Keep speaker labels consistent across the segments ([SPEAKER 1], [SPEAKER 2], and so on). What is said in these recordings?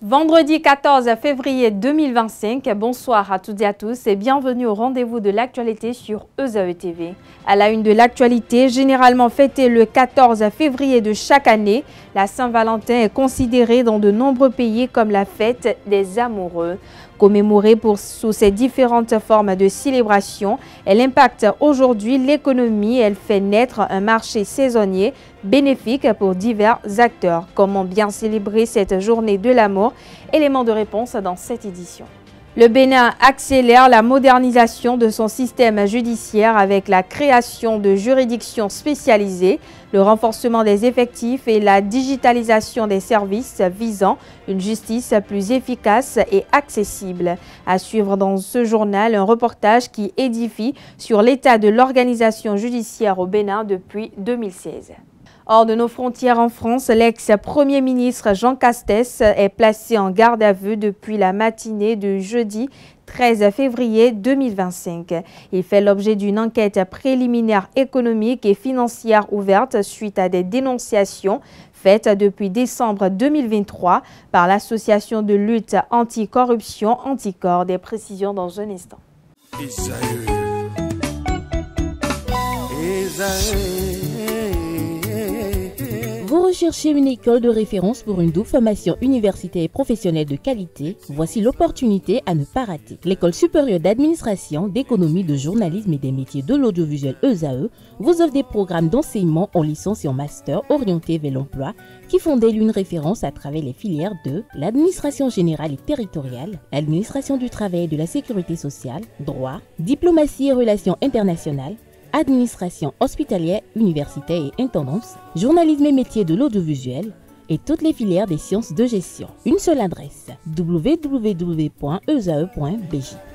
[SPEAKER 1] Vendredi 14 février 2025, bonsoir à toutes et à tous et bienvenue au rendez-vous de l'actualité sur EZAE TV. À la une de l'actualité, généralement fêtée le 14 février de chaque année, la Saint-Valentin est considérée dans de nombreux pays comme la fête des amoureux. Commémorée sous ses différentes formes de célébration, elle impacte aujourd'hui l'économie et elle fait naître un marché saisonnier bénéfique pour divers acteurs. Comment bien célébrer cette journée de l'amour? Élément de réponse dans cette édition. Le Bénin accélère la modernisation de son système judiciaire avec la création de juridictions spécialisées, le renforcement des effectifs et la digitalisation des services visant une justice plus efficace et accessible. À suivre dans ce journal un reportage qui édifie sur l'état de l'organisation judiciaire au Bénin depuis 2016. Hors de nos frontières en France, l'ex-premier ministre Jean Castex est placé en garde à vue depuis la matinée de jeudi 13 février 2025. Il fait l'objet d'une enquête préliminaire économique et financière ouverte suite à des dénonciations faites depuis décembre 2023 par l'association de lutte anticorruption Anticor. Des précisions dans un instant.
[SPEAKER 2] Vous recherchez une école de référence pour une double formation universitaire et professionnelle de qualité? Voici l'opportunité à ne pas rater. L'École supérieure d'administration, d'économie, de journalisme et des métiers de l'audiovisuel EZAE vous offre des programmes d'enseignement en licence et en master orientés vers l'emploi qui font d'elle une référence à travers les filières de l'administration générale et territoriale, l'administration du travail et de la sécurité sociale, droit, diplomatie et relations internationales, administration hospitalière, universitaire et intendance, journalisme et métiers de l'audiovisuel et toutes les filières des sciences de gestion. Une seule adresse, www.ezae.bj.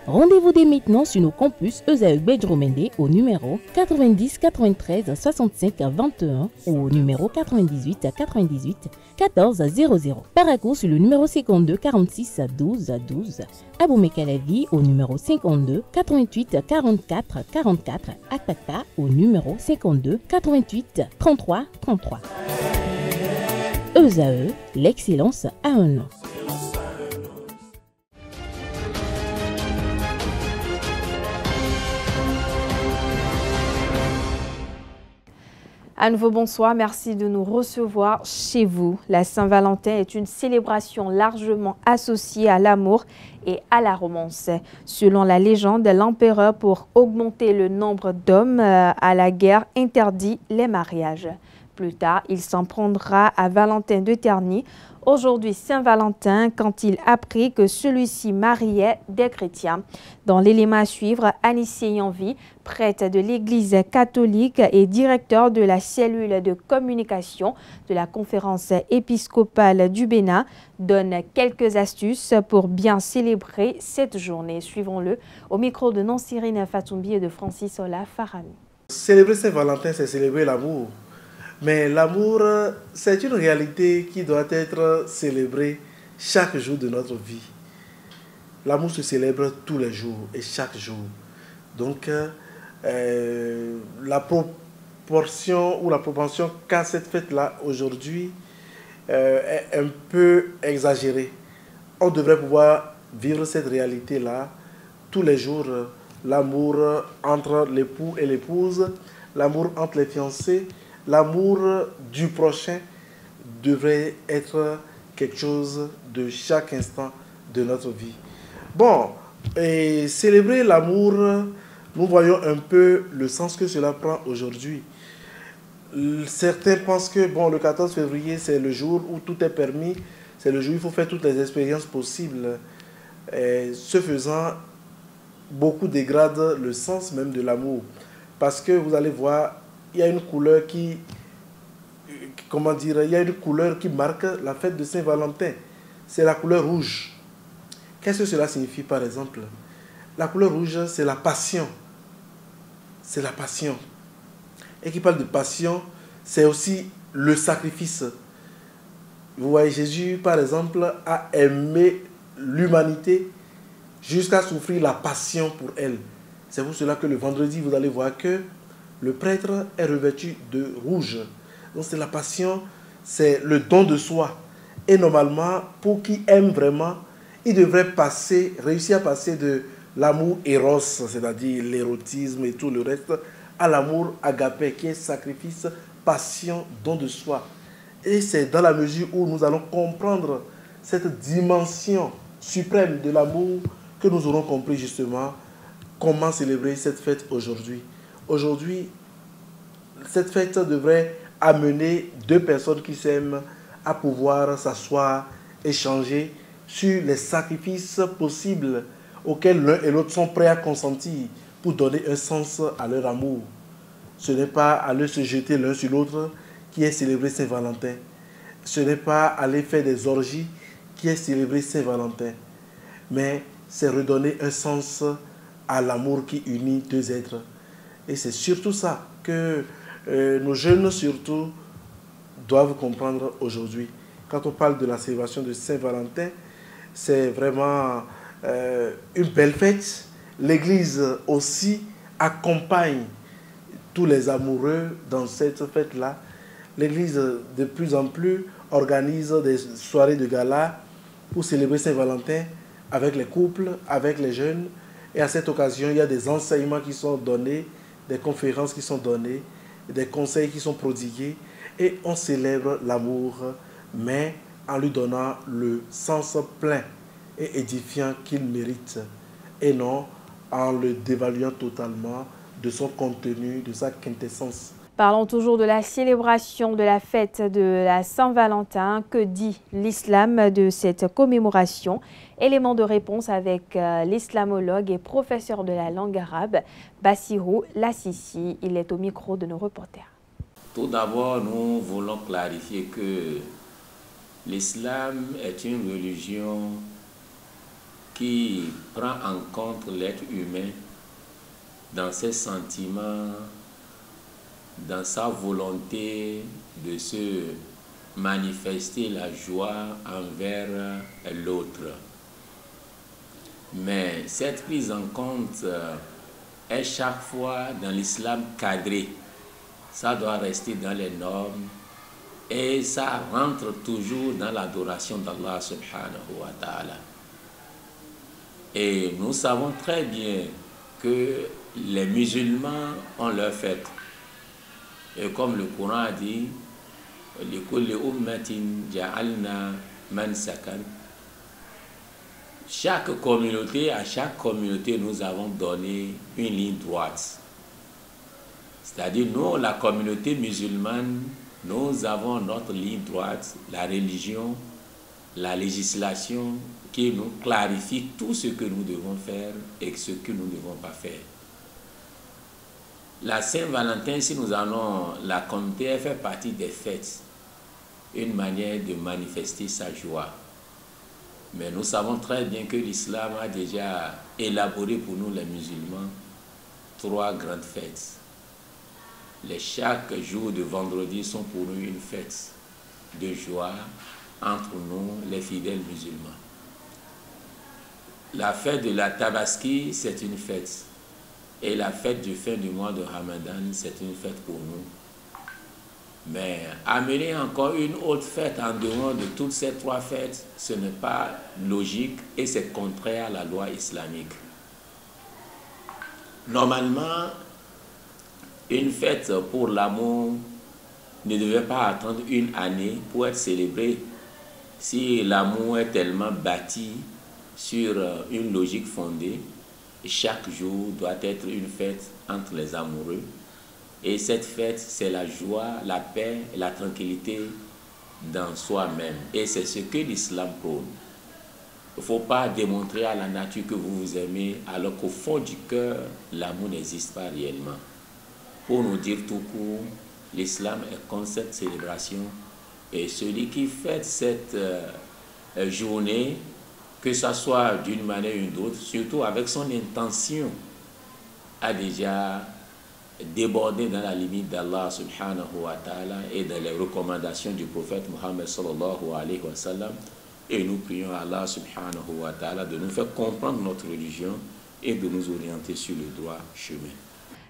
[SPEAKER 2] Rendez-vous dès maintenant sur nos campus EZAE Bedjromende au numéro 90 93 65 21 ou au numéro 98 98 14 00. Paracourt sur le numéro 52 46 12 12. Aboumekalavi au numéro 52 88 44 44. Akpata au numéro 52 88 33 33. EZAE, l'excellence à un nom.
[SPEAKER 1] À nouveau, bonsoir. Merci de nous recevoir chez vous. La Saint-Valentin est une célébration largement associée à l'amour et à la romance. Selon la légende, l'empereur, pour augmenter le nombre d'hommes à la guerre, interdit les mariages. Plus tard, il s'en prendra à Valentin de Terny, aujourd'hui Saint-Valentin, quand il apprit que celui-ci mariait des chrétiens. Dans l'élément à suivre, Anissé Yanvi, prêtre de l'Église catholique et directeur de la cellule de communication de la conférence épiscopale du Bénin, donne quelques astuces pour bien célébrer cette journée. Suivons-le au micro de Nancirine Fatoumbi et de Francis Ola Farami.
[SPEAKER 3] Célébrer Saint-Valentin, c'est célébrer l'amour. Mais l'amour, c'est une réalité qui doit être célébrée chaque jour de notre vie. L'amour se célèbre tous les jours et chaque jour. Donc, la proportion ou la propension qu'a cette fête-là aujourd'hui est un peu exagérée. On devrait pouvoir vivre cette réalité-là tous les jours. L'amour entre l'époux et l'épouse, l'amour entre les fiancés, l'amour du prochain devrait être quelque chose de chaque instant de notre vie. Bon, et célébrer l'amour, nous voyons un peu le sens que cela prend aujourd'hui. Certains pensent que bon, le 14 février, c'est le jour où tout est permis, c'est le jour où il faut faire toutes les expériences possibles. Et ce faisant, beaucoup dégradent le sens même de l'amour. Parce que vous allez voir, il y a une couleur qui, il y a une couleur qui marque la fête de Saint-Valentin. C'est la couleur rouge. Qu'est-ce que cela signifie par exemple? La couleur rouge, c'est la passion. C'est la passion. Et qui parle de passion, c'est aussi le sacrifice. Vous voyez, Jésus, par exemple, a aimé l'humanité jusqu'à souffrir la passion pour elle. C'est pour cela que le vendredi, vous allez voir que le prêtre est revêtu de rouge. Donc c'est la passion, c'est le don de soi. Et normalement, pour qui aime vraiment, il devrait réussir à passer de l'amour éros, c'est-à-dire l'érotisme et tout le reste, à l'amour agapé, qui est sacrifice, passion, don de soi. Et c'est dans la mesure où nous allons comprendre cette dimension suprême de l'amour que nous aurons compris justement comment célébrer cette fête aujourd'hui. Aujourd'hui, cette fête devrait amener deux personnes qui s'aiment à pouvoir s'asseoir, échanger sur les sacrifices possibles auxquels l'un et l'autre sont prêts à consentir pour donner un sens à leur amour. Ce n'est pas aller se jeter l'un sur l'autre qui est célébré Saint-Valentin. Ce n'est pas aller faire des orgies qui est célébré Saint-Valentin. Mais c'est redonner un sens à l'amour qui unit deux êtres. Et c'est surtout ça que nos jeunes surtout doivent comprendre aujourd'hui. Quand on parle de la célébration de Saint-Valentin, c'est vraiment une belle fête. L'Église aussi accompagne tous les amoureux dans cette fête-là. L'Église de plus en plus organise des soirées de gala pour célébrer Saint-Valentin avec les couples, avec les jeunes. Et à cette occasion, il y a des enseignements qui sont donnés, des conférences qui sont données, des conseils qui sont prodigués. Et on célèbre l'amour, mais en lui donnant le sens plein et édifiant qu'il mérite. Et non en le dévaluant totalement de son contenu, de sa quintessence.
[SPEAKER 1] Parlons toujours de la célébration de la fête de la Saint-Valentin. Que dit l'islam de cette commémoration? Élément de réponse avec l'islamologue et professeur de la langue arabe, Bassirou Lassissi. Il est au micro de nos reporters.
[SPEAKER 4] Tout d'abord, nous voulons clarifier que l'islam est une religion qui prend en compte l'être humain dans ses sentiments, dans sa volonté de se manifester la joie envers l'autre. Mais cette prise en compte est chaque fois dans l'islam cadré. Ça doit rester dans les normes et ça rentre toujours dans l'adoration d'Allah subhanahu wa ta'ala. Et nous savons très bien que les musulmans ont leur fête. Et comme le Coran a dit, chaque communauté, à chaque communauté, nous avons donné une ligne droite. C'est-à-dire, nous, la communauté musulmane, nous avons notre ligne droite, la religion, la législation, qui nous clarifie tout ce que nous devons faire et ce que nous ne devons pas faire. La Saint-Valentin, si nous allons la compter, elle fait partie des fêtes, une manière de manifester sa joie. Mais nous savons très bien que l'islam a déjà élaboré pour nous les musulmans 3 grandes fêtes. Chaque jour de vendredi sont pour nous une fête de joie entre nous, les fidèles musulmans. La fête de la Tabaski, c'est une fête. Et la fête du fin du mois de Ramadan, c'est une fête pour nous. Mais amener encore une autre fête en dehors de toutes ces 3 fêtes, ce n'est pas logique et c'est contraire à la loi islamique. Normalement, une fête pour l'amour ne devait pas attendre une année pour être célébrée. Si l'amour est tellement bâti sur une logique fondée, chaque jour doit être une fête entre les amoureux. Et cette fête, c'est la joie, la paix et la tranquillité dans soi-même. Et c'est ce que l'islam prône. Il ne faut pas démontrer à la nature que vous vous aimez, alors qu'au fond du cœur, l'amour n'existe pas réellement. Pour nous dire tout court, l'islam est contre cette célébration. Et celui qui fête cette journée, que ce soit d'une manière ou d'une autre, surtout avec son intention, a déjà débordé dans la limite d'Allah subhanahu wa ta'ala et dans les recommandations du prophète Mohammed sallallahu alayhi wa sallam. Et nous prions à Allah subhanahu wa ta'ala de nous faire comprendre notre religion et de nous orienter sur le droit chemin.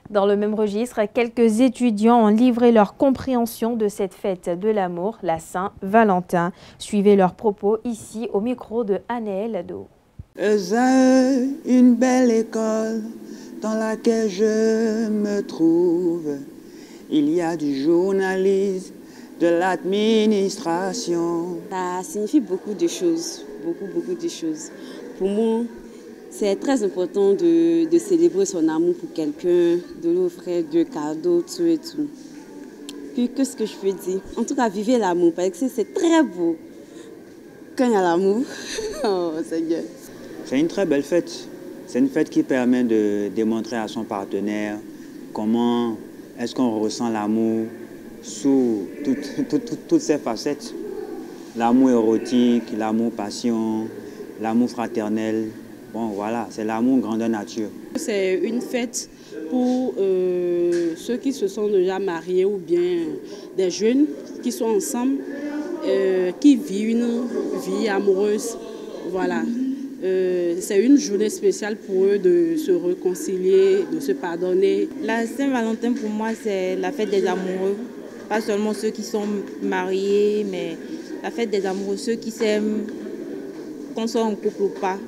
[SPEAKER 1] Dans le même registre, quelques étudiants ont livré leur compréhension de cette fête de l'amour, la Saint-Valentin. Suivez leurs propos ici au micro de Anaël Do.
[SPEAKER 5] Une belle école dans laquelle je me trouve. Il y a du journalisme, de l'administration.
[SPEAKER 6] Ça signifie beaucoup de choses, beaucoup de choses. Pour moi, c'est très important de célébrer son amour pour quelqu'un, de lui offrir des cadeaux, tout et tout. Puis, qu'est-ce que je peux dire? En tout cas, vivez l'amour, parce que c'est très beau. Quand il y a l'amour, oh Seigneur.
[SPEAKER 5] C'est une très belle fête. C'est une fête qui permet de démontrer à son partenaire comment est-ce qu'on ressent l'amour sous toutes ses facettes. L'amour érotique, l'amour passion, l'amour fraternel. Bon, voilà, c'est l'amour grandeur nature.
[SPEAKER 7] C'est une fête pour ceux qui se sont déjà mariés ou bien des jeunes qui sont ensemble, qui vivent une vie amoureuse. Voilà. C'est une journée spéciale pour eux de se réconcilier, de se pardonner.
[SPEAKER 8] La Saint-Valentin, pour moi, c'est la fête des amoureux. Pas seulement ceux qui sont mariés, mais la fête des amoureux, ceux qui s'aiment, qu'on soit en couple ou pas.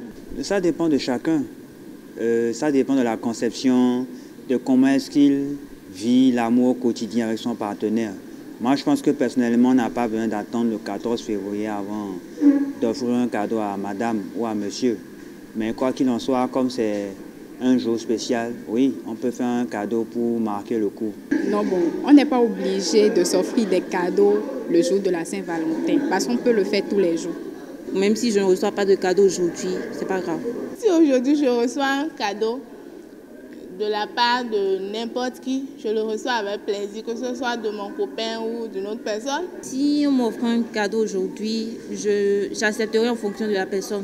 [SPEAKER 5] Ça dépend de chacun. Ça dépend de la conception, de comment est-ce qu'il vit l'amour au quotidien avec son partenaire. Moi, je pense que personnellement, on n'a pas besoin d'attendre le 14 février avant d'offrir un cadeau à madame ou à monsieur. Mais quoi qu'il en soit, comme c'est un jour spécial, oui, on peut faire un cadeau pour marquer le coup.
[SPEAKER 9] Non, bon, on n'est pas obligé de s'offrir des cadeaux le jour de la Saint-Valentin, parce qu'on peut le faire tous les jours.
[SPEAKER 8] Même si je ne reçois pas de cadeau aujourd'hui, c'est pas grave.
[SPEAKER 10] Si aujourd'hui je reçois un cadeau de la part de n'importe qui, je le reçois avec plaisir, que ce soit de mon copain ou d'une autre personne.
[SPEAKER 8] Si on m'offre un cadeau aujourd'hui, j'accepterai en fonction de la personne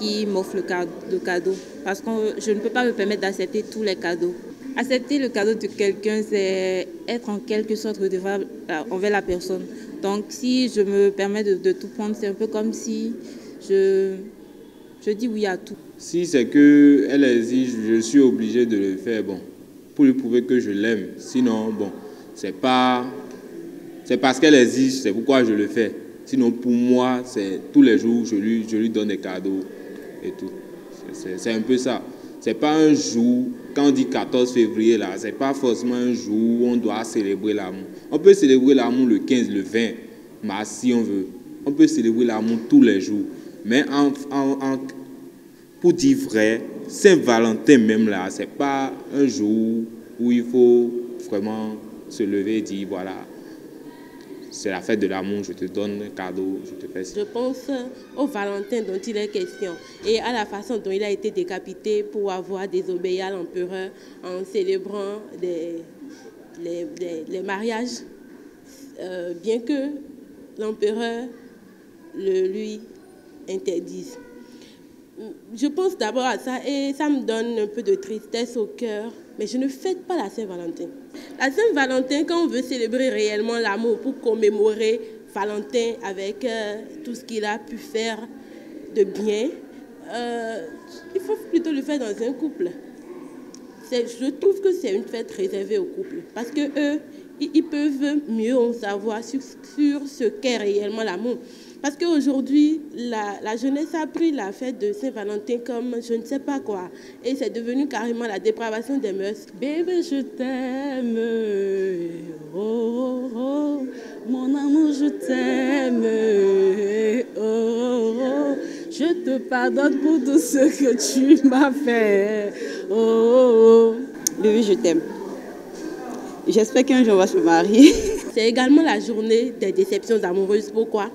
[SPEAKER 8] qui m'offre le cadeau. Parce que je ne peux pas me permettre d'accepter tous les cadeaux. Accepter le cadeau de quelqu'un, c'est être en quelque sorte redevable envers la personne. Donc si je me permets de tout prendre, c'est un peu comme si je dis oui à tout.
[SPEAKER 11] Si c'est qu'elle exige, je suis obligé de le faire, bon, pour lui prouver que je l'aime. Sinon, bon, c'est parce qu'elle exige, c'est pourquoi je le fais. Sinon, pour moi, c'est tous les jours, je lui donne des cadeaux et tout. C'est un peu ça. C'est pas un jour, quand on dit 14 février, là, c'est pas forcément un jour où on doit célébrer l'amour. On peut célébrer l'amour le 15, le 20 mars, si on veut. On peut célébrer l'amour tous les jours. Mais pour dire vrai, Saint-Valentin même là, c'est pas un jour où il faut vraiment se lever et dire voilà, c'est la fête de l'amour, je te donne un cadeau, je te fais ça.
[SPEAKER 12] Je pense au Valentin dont il est question et à la façon dont il a été décapité pour avoir désobéi à l'empereur en célébrant les mariages, bien que l'empereur le lui interdise. Je pense d'abord à ça et ça me donne un peu de tristesse au cœur, mais je ne fête pas la Saint-Valentin. La Saint-Valentin, quand on veut célébrer réellement l'amour pour commémorer Valentin avec tout ce qu'il a pu faire de bien, il faut plutôt le faire dans un couple. Je trouve que c'est une fête réservée au couple parce qu'eux, ils peuvent mieux en savoir sur ce qu'est réellement l'amour. Parce qu'aujourd'hui, la jeunesse a pris la fête de Saint-Valentin comme je ne sais pas quoi. Et c'est devenu carrément la dépravation des mœurs. Bébé, je t'aime. Oh, oh, oh. Mon amour, je t'aime. Oh, oh, oh. Je te pardonne pour tout ce que tu m'as fait. Oh, oh, oh.
[SPEAKER 6] Bébé, je t'aime. J'espère qu'un jour on va se marier.
[SPEAKER 12] C'est également la journée des déceptions amoureuses. Pourquoi ?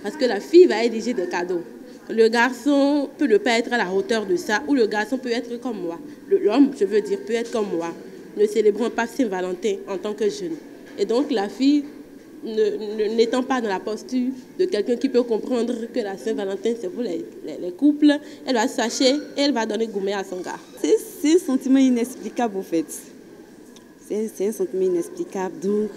[SPEAKER 12] Parce que la fille va exiger des cadeaux. Le garçon peut ne pas être à la hauteur de ça, ou le garçon peut être comme moi. L'homme, je veux dire, peut être comme moi. Ne célébrons pas Saint-Valentin en tant que jeune. Et donc la fille, n'étant pas dans la posture de quelqu'un qui peut comprendre que la Saint-Valentin, c'est pour les couples, elle va se sacher et elle va donner gourmet à son gars.
[SPEAKER 6] C'est un sentiment inexplicable, en fait. C'est un sentiment inexplicable, donc...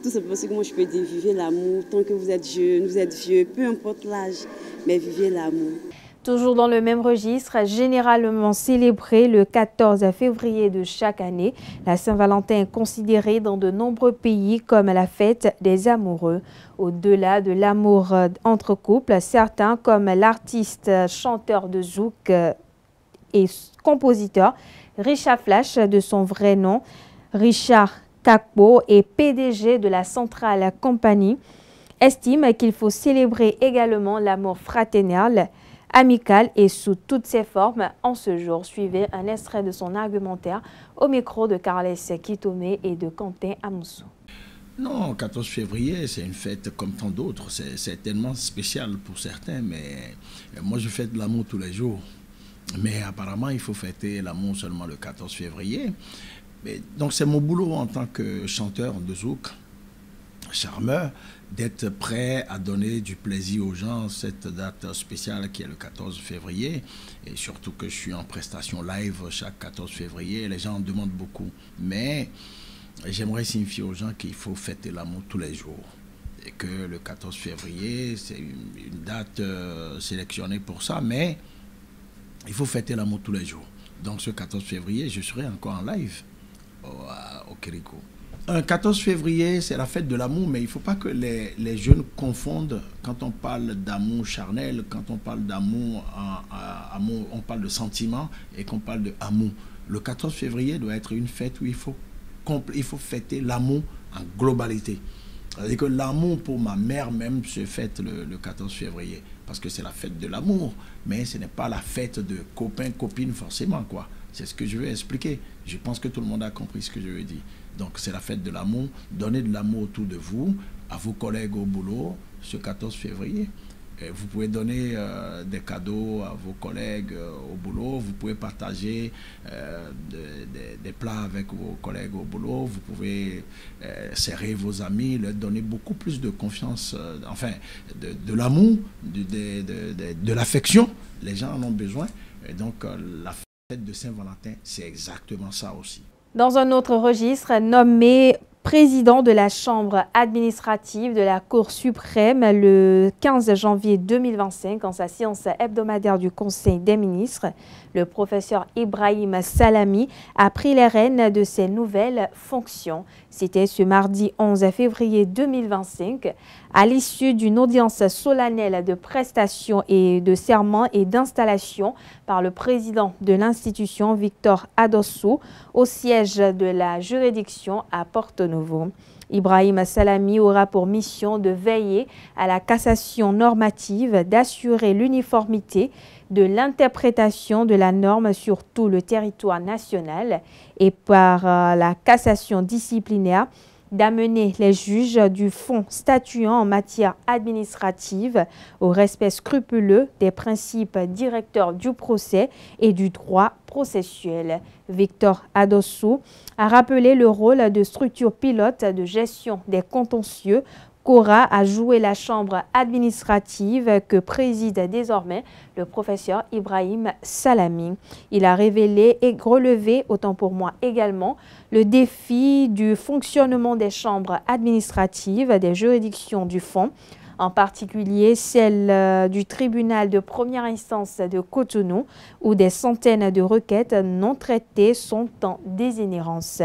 [SPEAKER 6] Tout simplement, ce que moi je peux dire, vivez l'amour, tant que vous êtes jeune, vous êtes vieux, peu importe l'âge, mais vivez l'amour.
[SPEAKER 1] Toujours dans le même registre, généralement célébré le 14 février de chaque année, la Saint-Valentin est considérée dans de nombreux pays comme la fête des amoureux. Au-delà de l'amour entre couples, certains, comme l'artiste chanteur de zouk et compositeur Richard Flash, de son vrai nom, Richard Kakpo, et PDG de la Centrale Company, estime qu'il faut célébrer également l'amour fraternel, amical et sous toutes ses formes en ce jour. Suivez un extrait de son argumentaire au micro de Carles Kitomé et de Quentin Amoussou.
[SPEAKER 13] Non, 14 février, c'est une fête comme tant d'autres. C'est tellement spécial pour certains, mais moi je fête l'amour tous les jours. Mais apparemment, il faut fêter l'amour seulement le 14 février. Donc c'est mon boulot en tant que chanteur de zouk, charmeur, d'être prêt à donner du plaisir aux gens cette date spéciale qui est le 14 février. Et surtout que je suis en prestation live chaque 14 février. Les gens en demandent beaucoup. Mais j'aimerais signifier aux gens qu'il faut fêter l'amour tous les jours. Et que le 14 février, c'est une date sélectionnée pour ça. Mais il faut fêter l'amour tous les jours. Donc ce 14 février, je serai encore en live au Kériko. Un 14 février, c'est la fête de l'amour, mais il ne faut pas que les jeunes confondent quand on parle d'amour charnel, quand on parle d'amour, on parle de sentiment et qu'on parle de amour. Le 14 février doit être une fête où il faut fêter l'amour en globalité. C'est-à-dire que l'amour pour ma mère même se fête le 14 février, parce que c'est la fête de l'amour, mais ce n'est pas la fête de copains, copines forcément, quoi. C'est ce que je veux expliquer. Je pense que tout le monde a compris ce que je veux dire. Donc c'est la fête de l'amour. Donnez de l'amour autour de vous, à vos collègues au boulot, ce 14 février. Et vous pouvez donner des cadeaux à vos collègues au boulot. Vous pouvez partager des plats avec vos collègues au boulot. Vous pouvez serrer vos amis, leur donner beaucoup plus de confiance, enfin de l'amour, de l'affection. Les gens en ont besoin. Et donc la fête de Saint-Valentin, c'est exactement ça aussi.
[SPEAKER 1] Dans un autre registre, nommé président de la Chambre administrative de la Cour suprême le 15 janvier 2025, en sa séance hebdomadaire du Conseil des ministres, le professeur Ibrahim Salami a pris les rênes de ses nouvelles fonctions. C'était ce mardi 11 février 2025, à l'issue d'une audience solennelle de prestation et de serment et d'installation par le président de l'institution, Victor Adossou, au siège de la juridiction à Porto-Novo. Ibrahim Salami aura pour mission de veiller à la cassation normative, d'assurer l'uniformité de l'interprétation de la norme sur tout le territoire national et par la cassation disciplinaire, d'amener les juges du fonds statuant en matière administrative au respect scrupuleux des principes directeurs du procès et du droit processuel. Victor Adossou a rappelé le rôle de structure pilote de gestion des contentieux qu'aura à jouer la chambre administrative que préside désormais le professeur Ibrahim Salami. Il a révélé et relevé, autant pour moi également, le défi du fonctionnement des chambres administratives des juridictions du fonds, en particulier celle du tribunal de première instance de Cotonou, où des centaines de requêtes non traitées sont en désinhérence.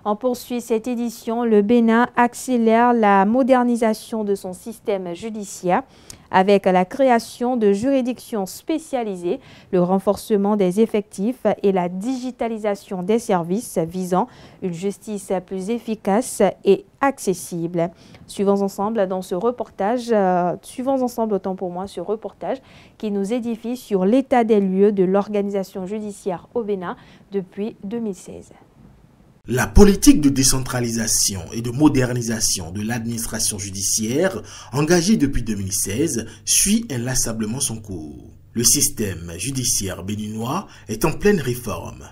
[SPEAKER 1] On poursuit cette édition. Le Bénin accélère la modernisation de son système judiciaire avec la création de juridictions spécialisées, le renforcement des effectifs et la digitalisation des services visant une justice plus efficace et accessible. Suivons ensemble dans ce reportage, autant pour moi, ce reportage qui nous édifie sur l'état des lieux de l'organisation judiciaire au Bénin depuis 2016.
[SPEAKER 14] La politique de décentralisation et de modernisation de l'administration judiciaire, engagée depuis 2016, suit inlassablement son cours. Le système judiciaire béninois est en pleine réforme.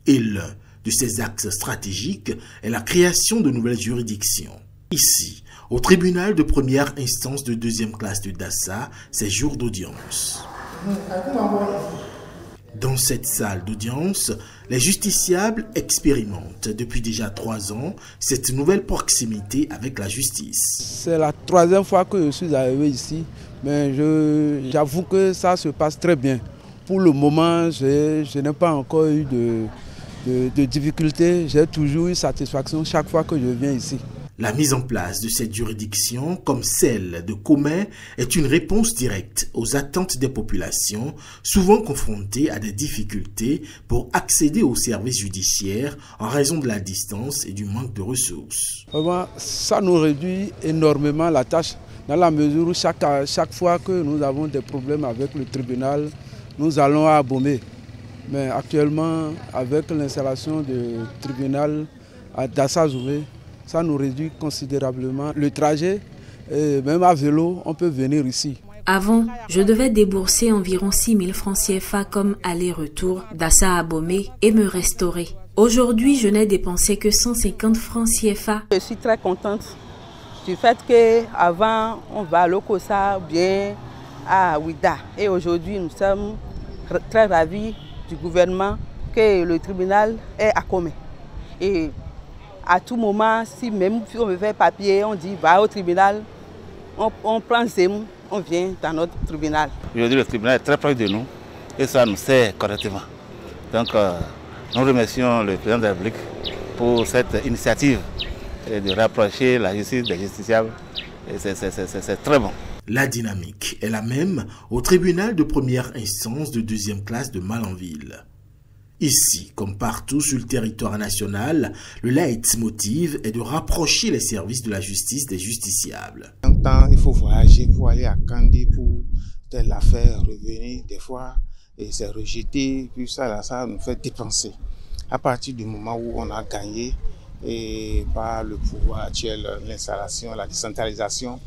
[SPEAKER 14] Et l'un de ses axes stratégiques est la création de nouvelles juridictions. Ici, au tribunal de première instance de deuxième classe de Dassa, c'est jour d'audience. Dans cette salle d'audience, les justiciables expérimentent depuis déjà 3 ans cette nouvelle proximité avec la justice.
[SPEAKER 15] C'est la 3e fois que je suis arrivé ici Mais j'avoue que ça se passe très bien. Pour le moment, je n'ai pas encore eu de difficultés. J'ai toujours eu satisfaction chaque fois que je viens ici.
[SPEAKER 14] La mise en place de cette juridiction, comme celle de Commet, est une réponse directe aux attentes des populations, souvent confrontées à des difficultés pour accéder aux services judiciaires en raison de la distance et du manque de ressources.
[SPEAKER 15] Vraiment, ça nous réduit énormément la tâche, dans la mesure où chaque fois que nous avons des problèmes avec le tribunal, nous allons à Abomey. Mais actuellement, avec l'installation du tribunal à Dassa-Zoumé, ça nous réduit considérablement le trajet. Et même à vélo, on peut venir ici.
[SPEAKER 16] Avant, je devais débourser environ 6 000 francs CFA comme aller-retour d'Assa à Abomey et me restaurer. Aujourd'hui, je n'ai dépensé que 150 francs CFA.
[SPEAKER 17] Je suis très contente du fait qu'avant, on va à Lokossa, bien à Ouida. Et aujourd'hui, nous sommes très ravis du gouvernement que le tribunal est à Commet. Et à tout moment, si même si on veut faire papier, on dit va au tribunal, on prend Zem, on vient dans notre tribunal.
[SPEAKER 18] Aujourd'hui, le tribunal est très proche de nous et ça nous sert correctement. Donc, nous remercions le président de la République pour cette initiative de rapprocher la justice des justiciables. C'est très bon.
[SPEAKER 14] La dynamique est la même au tribunal de première instance de deuxième classe de Malanville. Ici, comme partout sur le territoire national, le leitmotiv est de rapprocher les services de la justice des justiciables.
[SPEAKER 19] En temps, il faut voyager pour aller à Kandé pour telle affaire, revenir des fois, et c'est rejeté, puis ça nous fait dépenser. À partir du moment où on a gagné, et par le pouvoir actuel, l'installation, la décentralisation,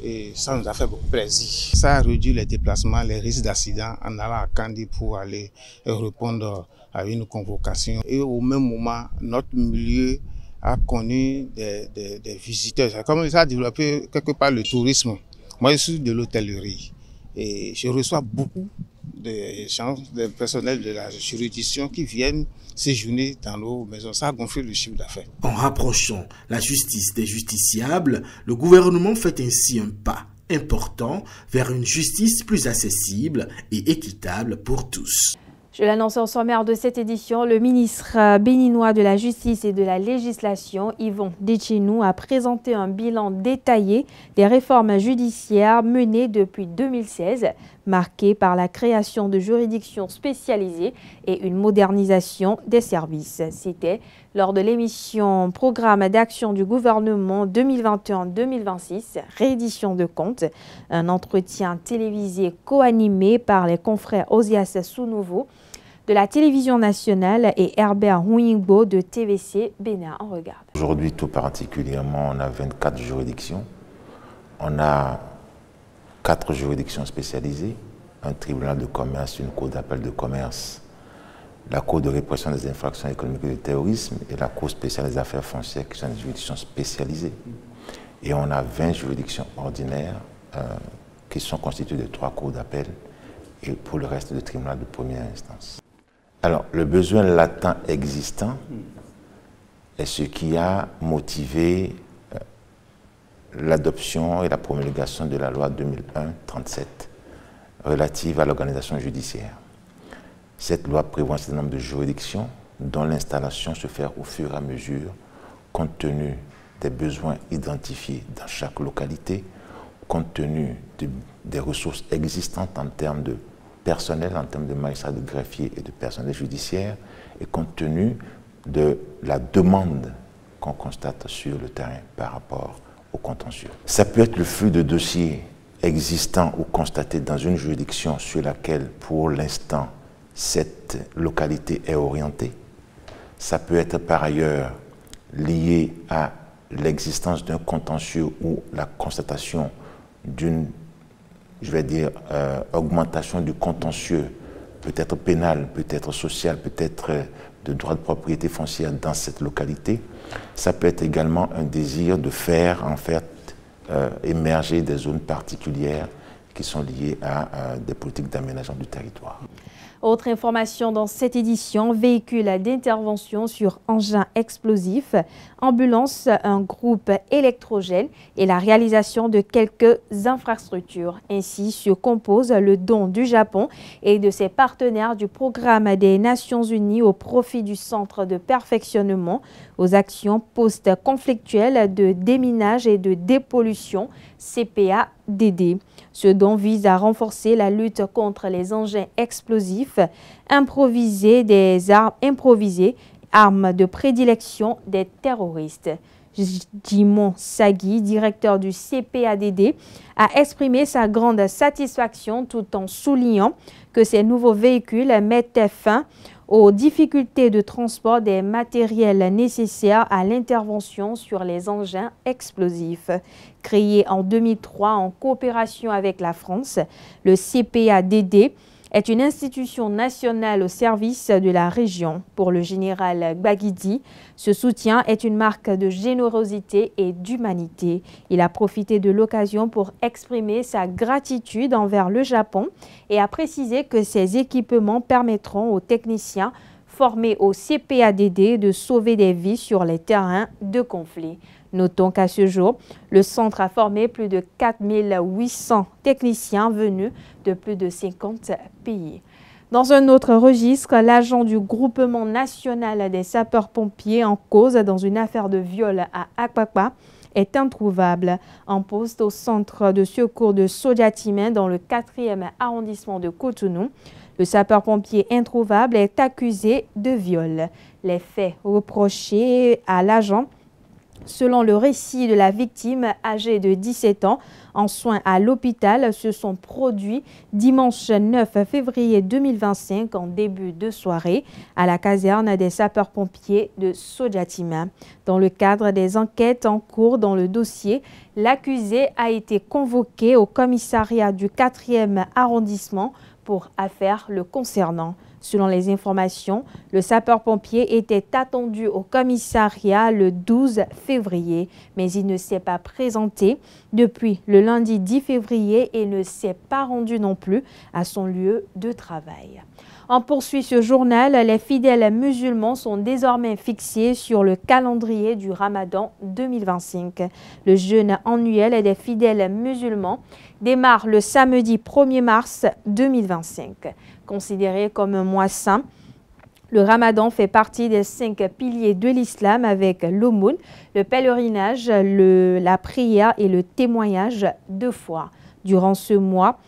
[SPEAKER 19] et ça nous a fait beaucoup plaisir. Ça a réduit les déplacements, les risques d'accident en allant à Kandé pour aller répondre à une convocation. Et au même moment, notre milieu a connu des visiteurs. C'est comme ça a développé quelque part le tourisme. Moi, je suis de l'hôtellerie et je reçois beaucoup de gens, des personnels de la juridiction qui viennent séjourner dans nos maisons. Ça a gonflé le chiffre d'affaires.
[SPEAKER 14] En rapprochant la justice des justiciables, le gouvernement fait ainsi un pas important vers une justice plus accessible et équitable pour tous.
[SPEAKER 1] Je l'annonce au sommaire de cette édition, le ministre béninois de la Justice et de la Législation, Yvon Dechinou, a présenté un bilan détaillé des réformes judiciaires menées depuis 2016, marqué par la création de juridictions spécialisées et une modernisation des services. C'était lors de l'émission Programme d'action du gouvernement 2021-2026, réédition de comptes, un entretien télévisé co-animé par les confrères Osias Sounouveau de la télévision nationale et Herbert Huingbo de TVC Bénin. On regarde.
[SPEAKER 20] Aujourd'hui, tout particulièrement, on a 24 juridictions. On a 4 juridictions spécialisées, un tribunal de commerce, une cour d'appel de commerce, la cour de répression des infractions économiques et du terrorisme et la cour spéciale des affaires foncières qui sont des juridictions spécialisées. Et on a 20 juridictions ordinaires qui sont constituées de 3 cours d'appel et pour le reste de tribunal de première instance. Alors, le besoin latent existant est ce qui a motivé l'adoption et la promulgation de la loi 2001-37 relative à l'organisation judiciaire. Cette loi prévoit un certain nombre de juridictions dont l'installation se fait au fur et à mesure, compte tenu des besoins identifiés dans chaque localité, compte tenu des ressources existantes en termes de personnel, en termes de magistrats, de greffiers et de personnel judiciaire, et compte tenu de la demande qu'on constate sur le terrain par rapport au contentieux. Ça peut être le flux de dossiers existants ou constatés dans une juridiction sur laquelle, pour l'instant, cette localité est orientée. Ça peut être par ailleurs lié à l'existence d'un contentieux ou la constatation d'une, je vais dire, augmentation du contentieux, peut-être pénal, peut-être social, peut-être de droit de propriété foncière dans cette localité. Ça peut être également un désir de faire, en fait, émerger des zones particulières qui sont liées à des politiques d'aménagement du territoire.
[SPEAKER 1] Autre information dans cette édition, véhicule d'intervention sur engins explosifs, ambulance, un groupe électrogène et la réalisation de quelques infrastructures. Ainsi se compose le don du Japon et de ses partenaires du programme des Nations Unies au profit du Centre de perfectionnement aux actions post-conflictuelles de déminage et de dépollution CPADD. Ce don vise à renforcer la lutte contre les engins explosifs, improvisés, armes de prédilection des terroristes. Jimon Sagui, directeur du CPADD, a exprimé sa grande satisfaction tout en soulignant que ces nouveaux véhicules mettaient fin aux difficultés de transport des matériels nécessaires à l'intervention sur les engins explosifs. Créé en 2003 en coopération avec la France, le CPADD est une institution nationale au service de la région. Pour le général Gbagidi, ce soutien est une marque de générosité et d'humanité. Il a profité de l'occasion pour exprimer sa gratitude envers le Japon et a précisé que ces équipements permettront aux techniciens formés au CPADD de sauver des vies sur les terrains de conflit. Notons qu'à ce jour, le centre a formé plus de 4800 techniciens venus de plus de 50 pays. Dans un autre registre, l'agent du groupement national des sapeurs-pompiers en cause dans une affaire de viol à Akwakwa est introuvable. En poste au centre de secours de Sodiatimé dans le 4e arrondissement de Cotonou, le sapeur-pompier introuvable est accusé de viol. Les faits reprochés à l'agent, selon le récit de la victime âgée de 17 ans en soins à l'hôpital, se sont produits dimanche 9 février 2025 en début de soirée à la caserne des sapeurs-pompiers de Sodiatimé. Dans le cadre des enquêtes en cours dans le dossier, l'accusé a été convoqué au commissariat du 4e arrondissement pour affaires le concernant. Selon les informations, le sapeur-pompier était attendu au commissariat le 12 février, mais il ne s'est pas présenté depuis le lundi 10 février et ne s'est pas rendu non plus à son lieu de travail. On poursuit ce journal. Les fidèles musulmans sont désormais fixés sur le calendrier du Ramadan 2025. Le jeûne annuel des fidèles musulmans démarre le samedi 1er mars 2025. Considéré comme un mois saint, le Ramadan fait partie des 5 piliers de l'islam avec l'aumône, le pèlerinage, la prière et le témoignage de foi. Durant ce mois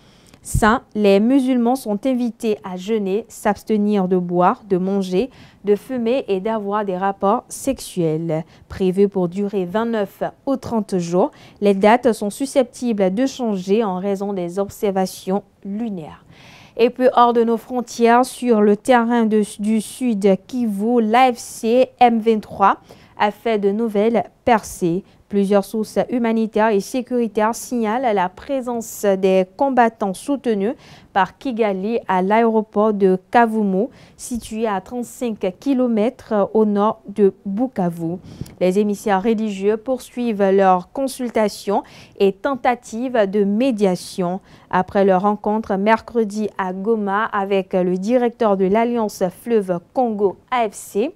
[SPEAKER 1] saint, les musulmans sont invités à jeûner, s'abstenir de boire, de manger, de fumer et d'avoir des rapports sexuels. Prévus pour durer 29 ou 30 jours, les dates sont susceptibles de changer en raison des observations lunaires. Et puis hors de nos frontières, sur le terrain du Sud Kivu, l'AFC M23 a fait de nouvelles percées. Plusieurs sources humanitaires et sécuritaires signalent la présence des combattants soutenus par Kigali à l'aéroport de Kavumu, situé à 35 km au nord de Bukavu. Les émissaires religieux poursuivent leurs consultations et tentatives de médiation. Après leur rencontre mercredi à Goma avec le directeur de l'Alliance Fleuve Congo AFC,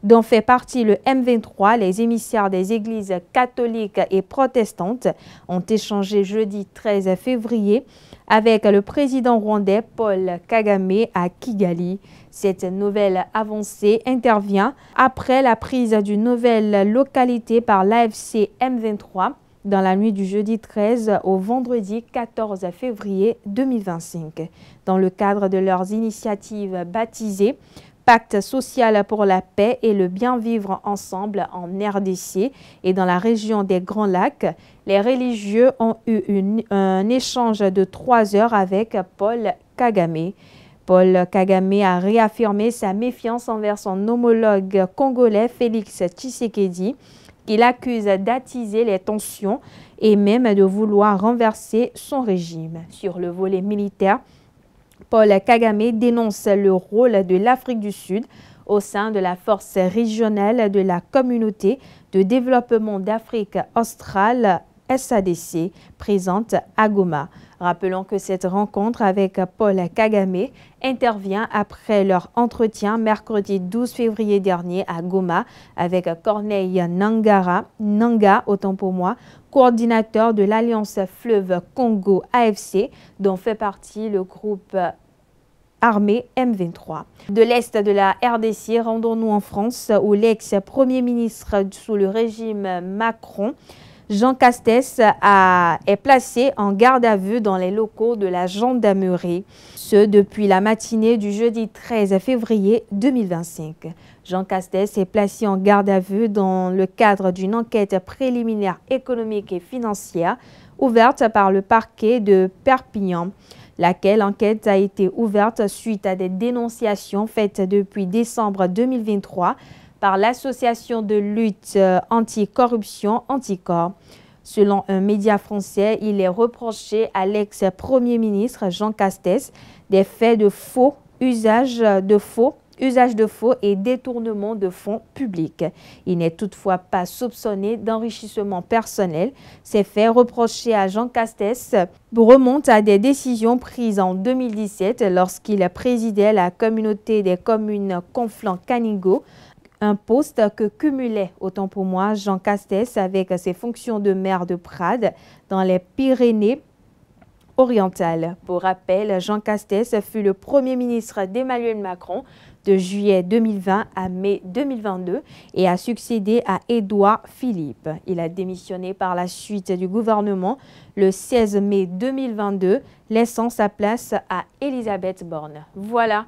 [SPEAKER 1] dont fait partie le M23, les émissaires des églises catholiques et protestantes ont échangé jeudi 13 février avec le président rwandais Paul Kagame à Kigali. Cette nouvelle avancée intervient après la prise d'une nouvelle localité par l'AFC M23 dans la nuit du jeudi 13 au vendredi 14 février 2025. Dans le cadre de leurs initiatives baptisées Pacte social pour la paix et le bien vivre ensemble en RDC et dans la région des Grands Lacs, les religieux ont eu un échange de 3 heures avec Paul Kagame. Paul Kagame a réaffirmé sa méfiance envers son homologue congolais Félix Tshisekedi, qu'il accuse d'attiser les tensions et même de vouloir renverser son régime. Sur le volet militaire, Paul Kagame dénonce le rôle de l'Afrique du Sud au sein de la force régionale de la communauté de développement d'Afrique australe SADC présente à Goma. Rappelons que cette rencontre avec Paul Kagame intervient après leur entretien mercredi 12 février dernier à Goma avec Corneille Nanga, autant pour moi, coordinateur de l'Alliance Fleuve Congo AFC, dont fait partie le groupe armée M23. De l'Est de la RDC, rendons-nous en France où l'ex-premier ministre sous le régime Macron, Jean Castex, est placé en garde à vue dans les locaux de la gendarmerie, ce depuis la matinée du jeudi 13 février 2025. Jean Castex est placé en garde à vue dans le cadre d'une enquête préliminaire économique et financière ouverte par le parquet de Perpignan, laquelle enquête a été ouverte suite à des dénonciations faites depuis décembre 2023 par l'association de lutte anticorruption Anticor. Selon un média français, il est reproché à l'ex-premier ministre Jean Castex des faits de faux, usage de faux et détournement de fonds publics. Il n'est toutefois pas soupçonné d'enrichissement personnel. Ces faits reprochés à Jean Castex remontent à des décisions prises en 2017 lorsqu'il présidait la communauté des communes Conflans-Canigo, un poste que cumulait, autant pour moi, Jean Castex avec ses fonctions de maire de Prades dans les Pyrénées-Orientales. Pour rappel, Jean Castex fut le premier ministre d'Emmanuel Macron de juillet 2020 à mai 2022 et a succédé à Édouard Philippe. Il a démissionné par la suite du gouvernement le 16 mai 2022, laissant sa place à Elisabeth Borne. Voilà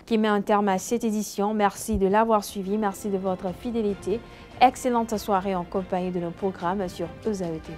[SPEAKER 1] qui met un terme à cette édition. Merci de l'avoir suivi, merci de votre fidélité. Excellente soirée en compagnie de nos programmes sur EZAE TV.